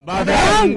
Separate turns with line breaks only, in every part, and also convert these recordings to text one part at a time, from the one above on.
भद्रं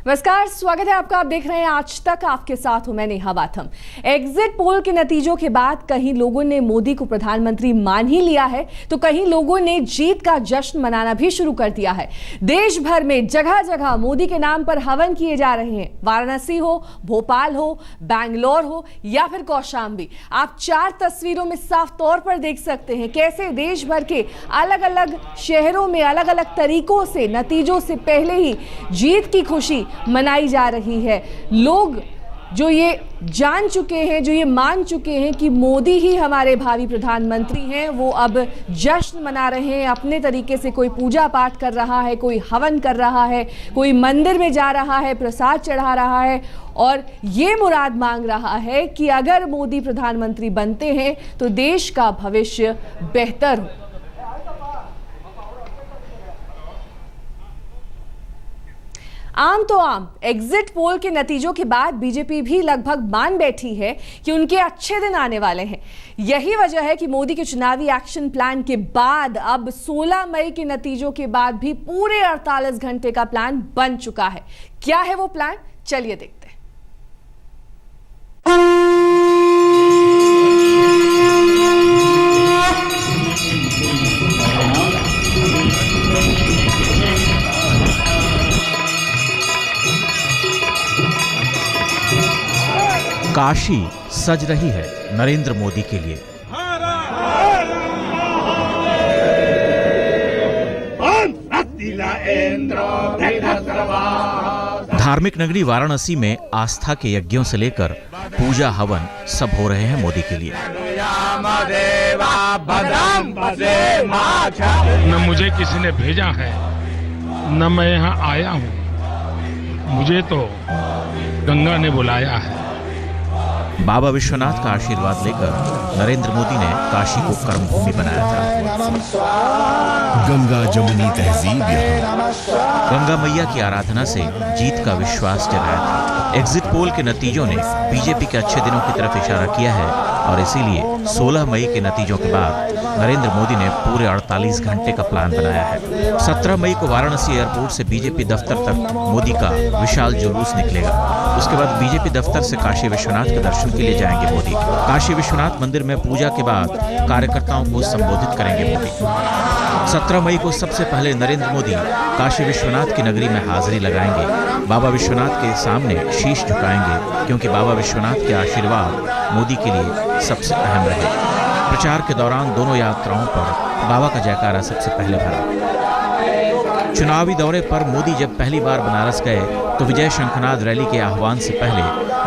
नमस्कार, स्वागत है आपका। आप देख रहे हैं आज तक, आपके साथ हूं मैं नेहा बाथम। एग्जिट पोल के नतीजों के बाद कहीं लोगों ने मोदी को प्रधानमंत्री मान ही लिया है, तो कहीं लोगों ने जीत का जश्न मनाना भी शुरू कर दिया है। देश भर में जगह जगह मोदी के नाम पर हवन किए जा रहे हैं। वाराणसी हो, भोपाल हो, बैंगलोर हो या फिर कौशाम्बी, आप चार तस्वीरों में साफ तौर पर देख सकते हैं कैसे देश भर के अलग अलग शहरों में अलग अलग तरीकों से नतीजों से पहले ही जीत की खुशी मनाई जा रही है। लोग जो ये जान चुके हैं, जो ये मान चुके हैं कि मोदी ही हमारे भावी प्रधानमंत्री हैं, वो अब जश्न मना रहे हैं अपने तरीके से। कोई पूजा पाठ कर रहा है, कोई हवन कर रहा है, कोई मंदिर में जा रहा है, प्रसाद चढ़ा रहा है और ये मुराद मांग रहा है कि अगर मोदी प्रधानमंत्री बनते हैं तो देश का भविष्य बेहतर हो। आम तो आम एग्जिट पोल के नतीजों के बाद बीजेपी भी लगभग मान बैठी है कि उनके अच्छे दिन आने वाले हैं। यही वजह है कि मोदी के चुनावी एक्शन प्लान के बाद अब 16 मई के नतीजों के बाद भी पूरे 48 घंटे का प्लान बन चुका है। क्या है वो प्लान, चलिए देखते हैं।
काशी सज रही है नरेंद्र मोदी के लिए। धार्मिक नगरी वाराणसी में आस्था के यज्ञों से लेकर पूजा हवन सब हो रहे हैं मोदी के लिए।
न मुझे किसी ने भेजा है, न मैं यहाँ आया हूँ, मुझे तो गंगा ने बुलाया है।
बाबा विश्वनाथ का आशीर्वाद लेकर नरेंद्र मोदी ने काशी को कर्मभूमि बनाया था।
गंगा जमुनी तहजीब
गंगा मैया की आराधना से जीत का विश्वास जगाया था। एग्जिट पोल के नतीजों ने बीजेपी के अच्छे दिनों की तरफ इशारा किया है और इसीलिए 16 मई के नतीजों के बाद नरेंद्र मोदी ने पूरे 48 घंटे का प्लान बनाया है। 17 मई को वाराणसी एयरपोर्ट से बीजेपी दफ्तर तक मोदी का विशाल जुलूस निकलेगा। उसके बाद बीजेपी दफ्तर से काशी विश्वनाथ के दर्शन के लिए जाएंगे मोदी। काशी विश्वनाथ मंदिर में पूजा के बाद कार्यकर्ताओं को संबोधित करेंगे मोदी। 17 मई को सबसे पहले नरेंद्र मोदी काशी विश्वनाथ की नगरी में हाजिरी लगाएंगे। बाबा विश्वनाथ के सामने शीश झुकाएंगे क्योंकि बाबा विश्वनाथ के आशीर्वाद मोदी के लिए सबसे अहम रहे। प्रचार के दौरान दोनों यात्राओं पर बाबा का जयकारा सबसे पहले भरा। चुनावी दौरे पर मोदी जब पहली बार बनारस गए तो विजय शंखनाद रैली के आह्वान से पहले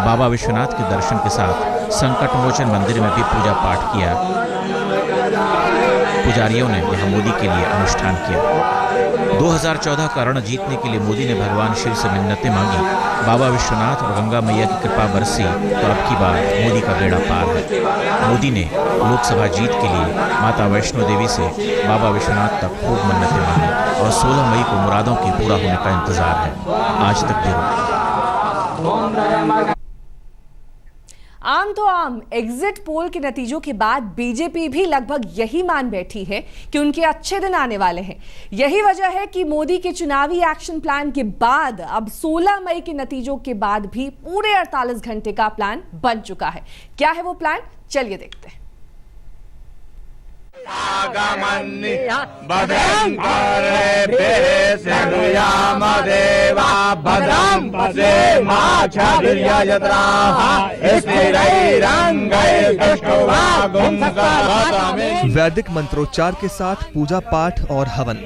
बाबा विश्वनाथ के दर्शन के साथ संकट मोचन मंदिर में भी पूजा पाठ किया। पुजारियों ने यहाँ मोदी के लिए अनुष्ठान किया। 2014 का रण जीतने के लिए मोदी ने भगवान शिव से मिन्नतें मांगी। बाबा विश्वनाथ और गंगा मैया की कृपा बरसी तो अब की बार मोदी का बेड़ा पार है। मोदी ने लोकसभा जीत के लिए माता वैष्णो देवी से बाबा विश्वनाथ तक खूब मन्नतें मांगी और 16 मई को मुरादों के पूरा होने का इंतजार है। आज तक जरूर।
आम तो आम एग्जिट पोल के नतीजों के बाद बीजेपी भी लगभग यही मान बैठी है कि उनके अच्छे दिन आने वाले हैं। यही वजह है कि मोदी के चुनावी एक्शन प्लान के बाद अब 16 मई के नतीजों के बाद भी पूरे 48 घंटे का प्लान बन चुका है। क्या है वो प्लान, चलिए देखते हैं।
वैदिक मंत्रोच्चार के साथ पूजा पाठ और हवन,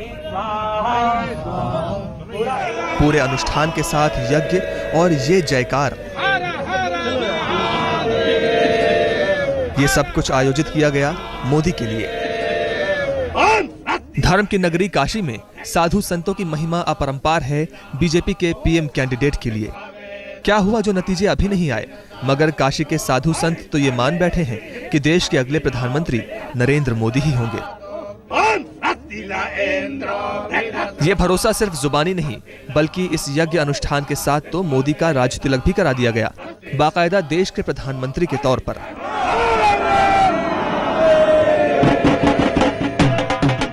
पूरे अनुष्ठान के साथ यज्ञ और ये जयकार, ये सब कुछ आयोजित किया गया मोदी के लिए। धर्म की नगरी काशी में साधु संतों की महिमा अपरंपार है बीजेपी के पीएम कैंडिडेट के लिए। क्या हुआ जो नतीजे अभी नहीं आए, मगर काशी के साधु संत तो ये मान बैठे हैं कि देश के अगले प्रधानमंत्री नरेंद्र मोदी ही होंगे। ये भरोसा सिर्फ जुबानी नहीं बल्कि इस यज्ञ अनुष्ठान के साथ तो मोदी का राज तिलक भी करा दिया गया। बाकायदा देश के प्रधानमंत्री के तौर पर।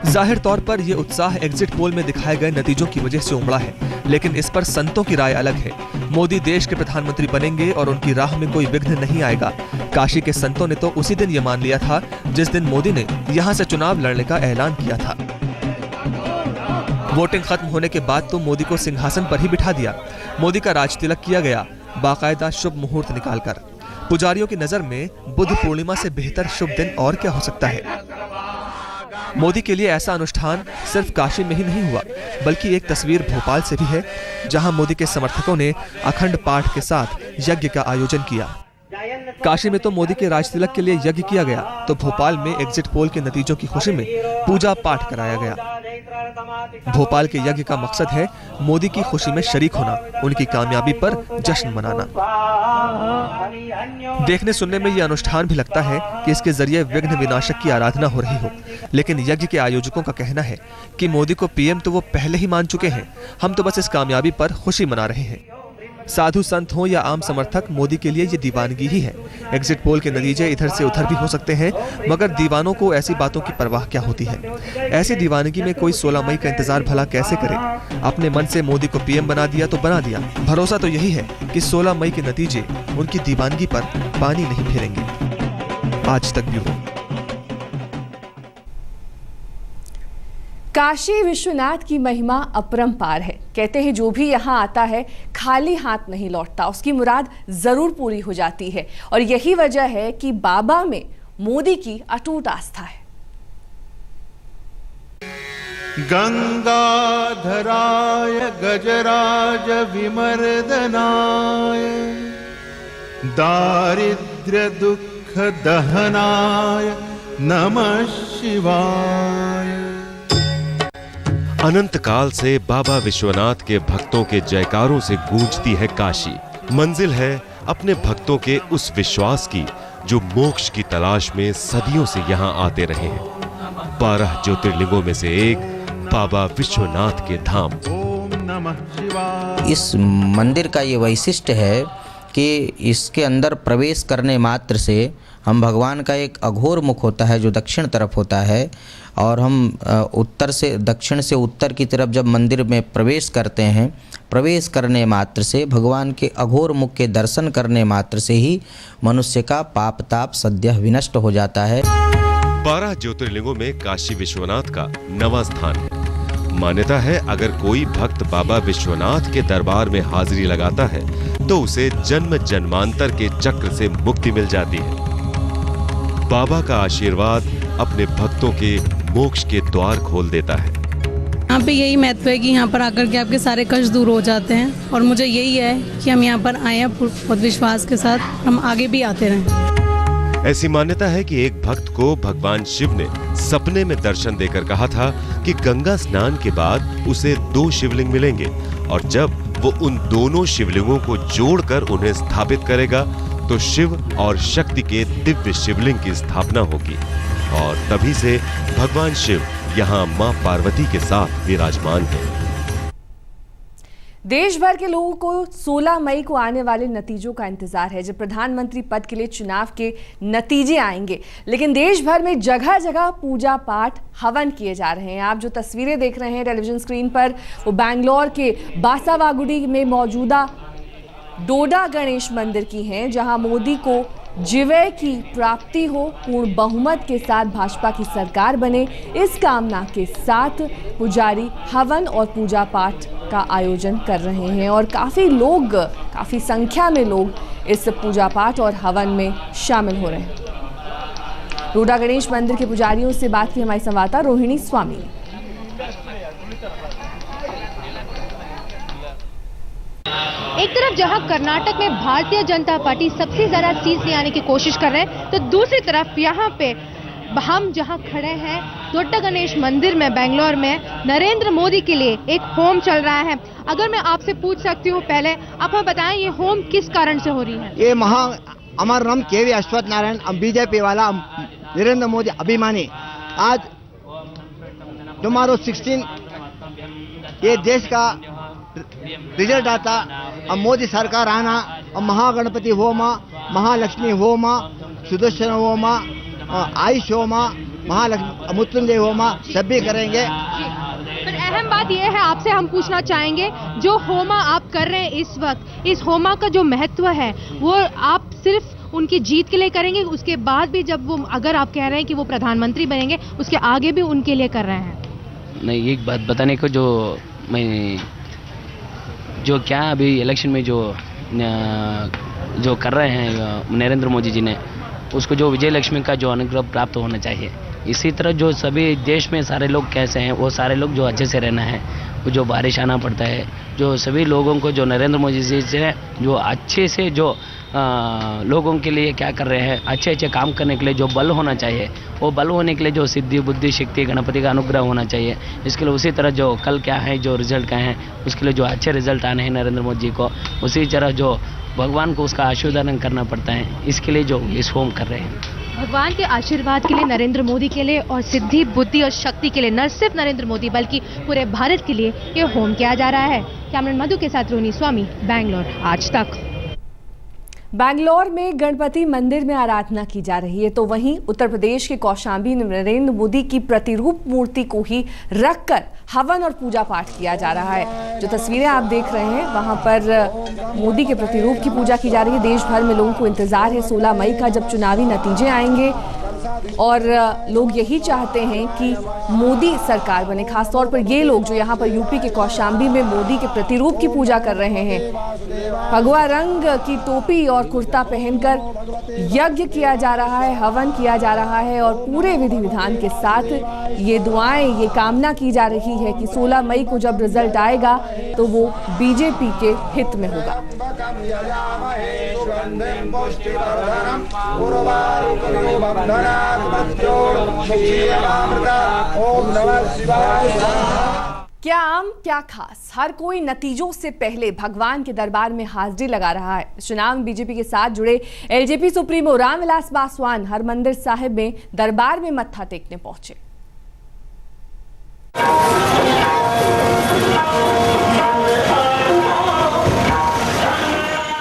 जाहिर तौर पर यह उत्साह एग्जिट पोल में दिखाए गए नतीजों की वजह से उमड़ा है, लेकिन इस पर संतों की राय अलग है। मोदी देश के प्रधानमंत्री बनेंगे और उनकी राह में कोई विघ्न नहीं आएगा। काशी के संतों ने तो उसी दिन यह मान लिया था जिस दिन मोदी ने यहां से चुनाव लड़ने का ऐलान किया था। वोटिंग खत्म होने के बाद तो मोदी को सिंहासन पर ही बिठा दिया। मोदी का राज तिलक किया गया, बाकायदा शुभ मुहूर्त निकालकर। पुजारियों की नजर में बुद्ध पूर्णिमा से बेहतर शुभ दिन और क्या हो सकता है। मोदी के लिए ऐसा अनुष्ठान सिर्फ काशी में ही नहीं हुआ, बल्कि एक तस्वीर भोपाल से भी है, जहां मोदी के समर्थकों ने अखंड पाठ के साथ यज्ञ का आयोजन किया। काशी में तो मोदी के राज तिलक के लिए यज्ञ किया गया, तो भोपाल में एग्जिट पोल के नतीजों की खुशी में पूजा पाठ कराया गया। भोपाल के यज्ञ का मकसद है मोदी की खुशी में शरीक होना, उनकी कामयाबी पर जश्न मनाना। देखने सुनने में यह अनुष्ठान भी लगता है कि इसके जरिए विघ्न विनाशक की आराधना हो रही हो, लेकिन यज्ञ के आयोजकों का कहना है कि मोदी को पीएम तो वो पहले ही मान चुके हैं, हम तो बस इस कामयाबी पर खुशी मना रहे हैं। साधु संत हो या आम समर्थक, मोदी के लिए ये दीवानगी ही है। एग्जिट पोल के नतीजे इधर से उधर भी हो सकते हैं, मगर दीवानों को ऐसी बातों की परवाह क्या होती है। ऐसी दीवानगी में कोई 16 मई का इंतजार भला कैसे करे। अपने मन से मोदी को पीएम बना दिया तो बना दिया। भरोसा तो यही है कि 16 मई के नतीजे उनकी दीवानगी पर पानी नहीं फेरेंगे। आज तक ब्यूरो।
काशी विश्वनाथ की महिमा अपरंपार है। कहते हैं जो भी यहाँ आता है खाली हाथ नहीं लौटता, उसकी मुराद जरूर पूरी हो जाती है। और यही वजह है कि बाबा में मोदी की अटूट आस्था है।
गंगाधराय गजराज विमर्दनाय दारिद्र्य दुख दहनाय नमः शिवाय।
अनंत काल से बाबा विश्वनाथ के भक्तों के जयकारों से गूंजती है काशी। मंजिल है अपने भक्तों के उस विश्वास की जो मोक्ष की तलाश में सदियों से यहाँ आते रहे हैं। 12 ज्योतिर्लिंगों में से एक बाबा विश्वनाथ के धाम।
ओम नमः शिवाय।
इस मंदिर का ये वैशिष्ट्य है कि इसके अंदर प्रवेश करने मात्र से हम भगवान का एक अघोर मुख होता है जो दक्षिण तरफ होता है, और हम उत्तर से दक्षिण से उत्तर की तरफ जब मंदिर में प्रवेश करते हैं, प्रवेश करने मात्र से भगवान के अघोर मुख के दर्शन करने मात्र से ही मनुष्य का पाप ताप सद्यः विनष्ट हो जाता है।
12 ज्योतिर्लिंगों में काशी विश्वनाथ का 9वां स्थान है। मान्यता है अगर कोई भक्त बाबा विश्वनाथ के दरबार में हाजिरी लगाता है तो उसे जन्म जन्मांतर के चक्र से मुक्ति मिल जाती है। बाबा का आशीर्वाद अपने भक्तों के मोक्ष के द्वार खोल देता है।
यहाँ पे यही महत्व है कि यहाँ पर आकर के आपके सारे कष्ट दूर हो जाते हैं, और मुझे यही है कि हम यहाँ पर आए हैं बहुत विश्वास के साथ, हम आगे भी आते रहें।
ऐसी मान्यता है कि एक भक्त को भगवान शिव ने सपने में दर्शन देकर कहा था कि गंगा स्नान के बाद उसे 2 शिवलिंग मिलेंगे, और जब वो उन दोनों शिवलिंगों को जोड़कर उन्हें स्थापित करेगा तो शिव और शक्ति के दिव्य शिवलिंग की स्थापना होगी। और तभी से भगवान शिव यहाँ मां पार्वती के साथ विराजमान हैं।
देश भर के लोगों को 16 मई को आने वाले नतीजों का इंतजार है, जब प्रधानमंत्री पद के लिए चुनाव के नतीजे आएंगे। लेकिन देश भर में जगह जगह पूजा पाठ हवन किए जा रहे हैं। आप जो तस्वीरें देख रहे हैं टेलीविजन स्क्रीन पर, वो बैंगलोर के बासावागुड़ी में मौजूदा डोडा गणेश मंदिर की हैं, जहां मोदी को जिवय की प्राप्ति हो, पूर्ण बहुमत के साथ भाजपा की सरकार बने, इस कामना के साथ पुजारी हवन और पूजा पाठ का आयोजन कर रहे हैं। और काफ़ी संख्या में लोग इस पूजा पाठ और हवन में शामिल हो रहे हैं। डोडा गणेश मंदिर के पुजारियों से बात की हमारी संवाददाता रोहिणी स्वामी ने।
एक तरफ जहां कर्नाटक में भारतीय जनता पार्टी सबसे ज्यादा सीट ले आने की कोशिश कर रहे हैं, तो दूसरी तरफ यहां पे हम जहां खड़े हैं डोडा गणेश मंदिर में बेंगलोर में नरेंद्र मोदी के लिए एक होम चल रहा है। अगर मैं आपसे पूछ सकती हूं, पहले आप हमें बताएं ये होम किस कारण से हो रही है?
ये हमारा नाम केवी अश्वत्थ नारायण, हम बीजेपी वाला, नरेंद्र मोदी अभिमानी। आज टुमारो 16 ये देश का रिजल्ट आता, अब मोदी सरकार आना, Mahaganapati home, Mahalakshmi home, Sudarshan home, Ayush home, Mahalakshmi Mrityunjay home सब भी करेंगे।
पर अहम बात यह है, आपसे हम पूछना चाहेंगे, जो होमा आप कर रहे हैं इस वक्त, इस होमा का जो महत्व है वो आप सिर्फ उनकी जीत के लिए करेंगे, उसके बाद भी जब वो, अगर आप कह रहे हैं कि वो प्रधानमंत्री बनेंगे, उसके आगे भी उनके लिए कर रहे हैं?
नहीं, एक बात बताने को, जो क्या अभी इलेक्शन में जो कर रहे हैं नरेंद्र मोदी जी ने, उसको जो विजय लक्ष्मी का जो अनुग्रह प्राप्त होना चाहिए। इसी तरह जो सभी देश में सारे लोग कैसे हैं, वो सारे लोग जो अच्छे से रहना है, वो जो बारिश आना पड़ता है, जो सभी लोगों को जो नरेंद्र मोदी जी से जो अच्छे से जो लोगों के लिए क्या कर रहे हैं, अच्छे अच्छे काम करने के लिए जो बल होना चाहिए, वो बल होने के लिए जो सिद्धि बुद्धि शक्ति गणपति का अनुग्रह होना चाहिए। इसके लिए उसी तरह जो कल क्या है, जो रिजल्ट क्या है, उसके लिए जो अच्छे रिजल्ट आने हैं नरेंद्र मोदी जी को, उसी तरह जो भगवान को उसका आशीर्वाद करना पड़ता है, इसके लिए जो इस होम कर रहे हैं।
भगवान के आशीर्वाद के लिए, नरेंद्र मोदी के लिए और सिद्धि बुद्धि और शक्ति के लिए, न सिर्फ नरेंद्र मोदी बल्कि पूरे भारत के लिए ये होम किया जा रहा है। कैमरन मधु के साथ रोनी स्वामी, बैंगलोर आज तक।
बैंगलोर में गणपति मंदिर में आराधना की जा रही है, तो वहीं उत्तर प्रदेश के कौशाम्बी में नरेंद्र मोदी की प्रतिरूप मूर्ति को ही रखकर हवन और पूजा पाठ किया जा रहा है। जो तस्वीरें आप देख रहे हैं, वहां पर मोदी के प्रतिरूप की पूजा की जा रही है। देश भर में लोगों को इंतजार है 16 मई का, जब चुनावी नतीजे आएंगे और लोग यही चाहते हैं कि मोदी सरकार बने। खासतौर पर ये लोग जो यहाँ पर यूपी के कौशाम्बी में मोदी के प्रतिरूप की पूजा कर रहे हैं, भगवा रंग की टोपी और कुर्ता पहनकर यज्ञ किया जा रहा है, हवन किया जा रहा है और पूरे विधि विधान के साथ ये दुआएं, ये कामना की जा रही है कि 16 मई को जब रिजल्ट आएगा तो वो बीजेपी के हित में होगा। क्या आम क्या खास, हर कोई नतीजों से पहले भगवान के दरबार में हाजिरी लगा रहा है। चुनाव में बीजेपी के साथ जुड़े एलजेपी सुप्रीमो रामविलास पासवान हरमंदिर साहिब में दरबार में मत्था टेकने पहुंचे।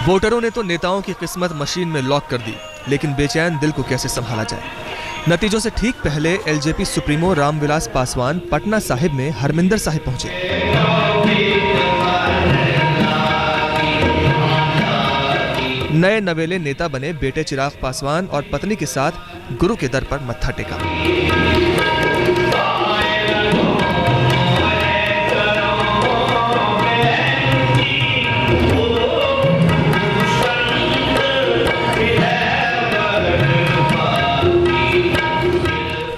वोटरों ने तो नेताओं की किस्मत मशीन में लॉक कर दी, लेकिन बेचैन दिल को कैसे संभाला जाए। नतीजों से ठीक पहले एलजेपी सुप्रीमो रामविलास पासवान पटना साहिब में हरमिंदर साहिब पहुंचे। नए नवेले नेता बने बेटे चिराग पासवान और पत्नी के साथ गुरु के दर पर मत्था टेका।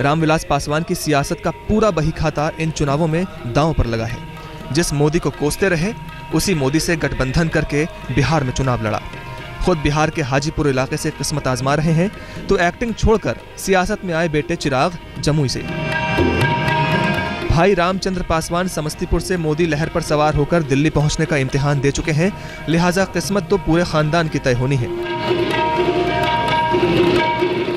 रामविलास पासवान की सियासत का पूरा बहीखाता इन चुनावों में दांव पर लगा है। जिस मोदी को कोसते रहे, उसी मोदी से गठबंधन करके बिहार में चुनाव लड़ा। खुद बिहार के हाजीपुर इलाके से किस्मत आजमा रहे हैं, तो एक्टिंग छोड़कर सियासत में आए बेटे चिराग जमुई से। भाई रामचंद्र पासवान समस्तीपुर से मोदी लहर पर सवार होकर दिल्ली पहुंचने का इम्तिहान दे चुके हैं, लिहाजा किस्मत तो पूरे खानदान की तय होनी है।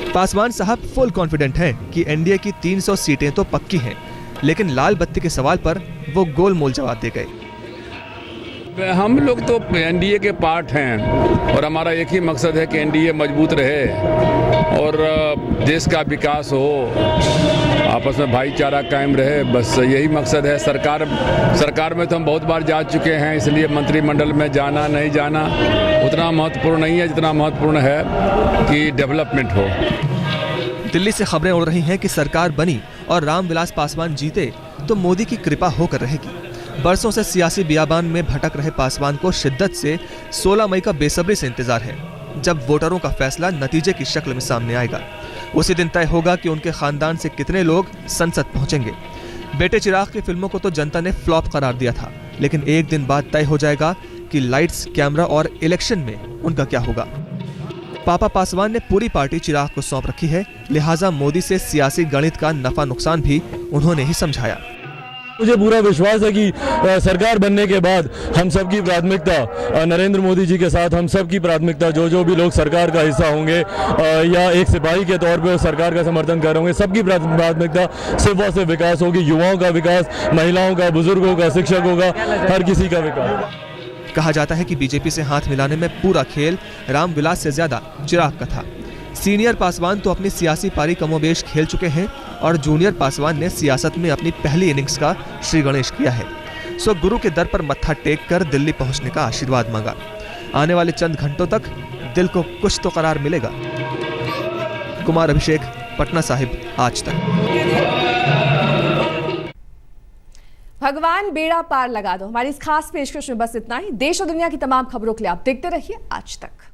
पासवान साहब फुल कॉन्फिडेंट हैं कि एनडीए की 300 सीटें तो पक्की हैं, लेकिन लाल बत्ती के सवाल पर वो गोलमोल जवाब दे गए।
हम लोग तो एनडीए के पार्ट हैं और हमारा एक ही मकसद है कि एनडीए मजबूत रहे और देश का विकास हो, आपस में भाईचारा कायम रहे, बस यही मकसद है। सरकार में तो हम बहुत बार जा चुके हैं, इसलिए मंत्रिमंडल में जाना नहीं जाना उतना महत्वपूर्ण नहीं है जितना महत्वपूर्ण है कि डेवलपमेंट हो।
दिल्ली से खबरें उड़ रही हैं कि सरकार बनी और रामविलास पासवान जीते तो मोदी की कृपा होकर रहेगी। बरसों से सियासी बियाबान में भटक रहे पासवान को शिद्दत से 16 मई का बेसब्री से इंतजार है, जब वोटरों का फैसला नतीजे की शक्ल में सामने आएगा। उसी दिन तय होगा कि उनके खानदान से कितने लोग संसद पहुंचेंगे। बेटे चिराग की फिल्मों को तो जनता ने फ्लॉप करार दिया था, लेकिन एक दिन बाद तय हो जाएगा कि लाइट्स, कैमरा और इलेक्शन में उनका क्या होगा। पापा पासवान ने पूरी पार्टी चिराग को सौंप रखी है, लिहाजा मोदी से सियासी गणित का नफा नुकसान भी उन्होंने ही समझाया।
मुझे पूरा विश्वास है कि सरकार बनने के बाद हम सबकी प्राथमिकता नरेंद्र मोदी जी के साथ, हम सबकी प्राथमिकता जो भी लोग सरकार का हिस्सा होंगे या एक सिपाही के तौर पे सरकार का समर्थन कर रहे होंगे, सबकी प्राथमिकता सिर्फ और सिर्फ विकास होगी। युवाओं का विकास, महिलाओं का, बुजुर्गों का, शिक्षकों का, हर किसी का विकास।
कहा जाता है कि बीजेपी से हाथ मिलाने में पूरा खेल रामविलास से ज्यादा चिराग का था। सीनियर पासवान तो अपनी सियासी पारी कमोबेश खेल चुके हैं और जूनियर पासवान ने सियासत में अपनी पहली इनिंग्स का श्री गणेश किया है। सो गुरु के दर पर मत्था टेक कर दिल्ली पहुंचने का आशीर्वाद मांगा। आने वाले चंद घंटों तक दिल को कुछ तो करार मिलेगा। कुमार अभिषेक, पटना साहिब, आज तक।
भगवान बेड़ा पार लगा दो। हमारी इस खास पेशकश में बस इतना ही। देश और दुनिया की तमाम खबरों के लिए आप देखते रहिए आज तक।